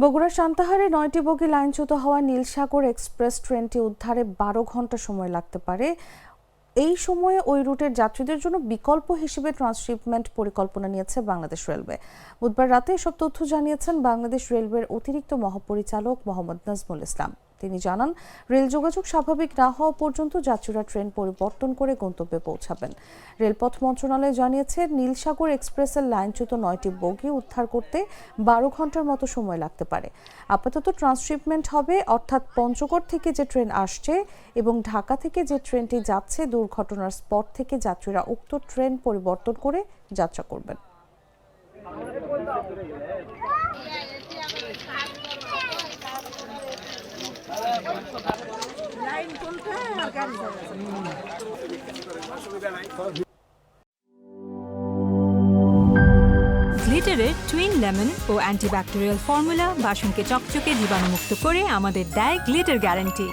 বগুড়ার সান্তাহারে ৯টি বগি লাইনচ্যুত হওয়া নীলসাগর এক্সপ্রেস ট্রেনটি উদ্ধারে ১২ ঘন্টা সময় লাগতে পারে। এই সময়ে ওই রুটের যাত্রীদের জন্য বিকল্প হিসেবে ট্রান্সশিপমেন্ট পরিকল্পনা নিয়েছে বাংলাদেশ রেলওয়ে। বুধবার রাতে এসব তথ্য জানিয়েছেন বাংলাদেশ রেলওয়ের অতিরিক্ত মহাপরিচালক মোহাম্মদ নাজমুল ইসলাম। তিনি জানান, রেল যোগাযোগ স্বাভাবিক না হওয়া পর্যন্ত যাত্রীরা ট্রেন পরিবর্তন করে গন্তব্যে পৌঁছাবেন। রেলপথ মন্ত্রণালয় জানিয়েছে, নীলসাগর এক্সপ্রেসের লাইনচ্যুত ৯টি বগি উদ্ধার করতে ১২ ঘন্টার মতো সময় লাগতে পারে। আপাতত ট্রান্সশিপমেন্ট হবে, অর্থাৎ পঞ্চগড় থেকে যে ট্রেন আসছে এবং ঢাকা থেকে যে ট্রেনটি যাচ্ছে, দুর্ঘটনার স্পট থেকে যাত্রীরা উক্ত ট্রেন পরিবর্তন করে যাত্রা করবেন। গ্লিটারের টুইন লেমন ও অ্যান্টিব্যাকটেরিয়াল ফর্মুলা বাসনকে চকচকে জীবাণুমুক্ত করে আমাদের দেয় গ্লিটার গ্যারান্টি।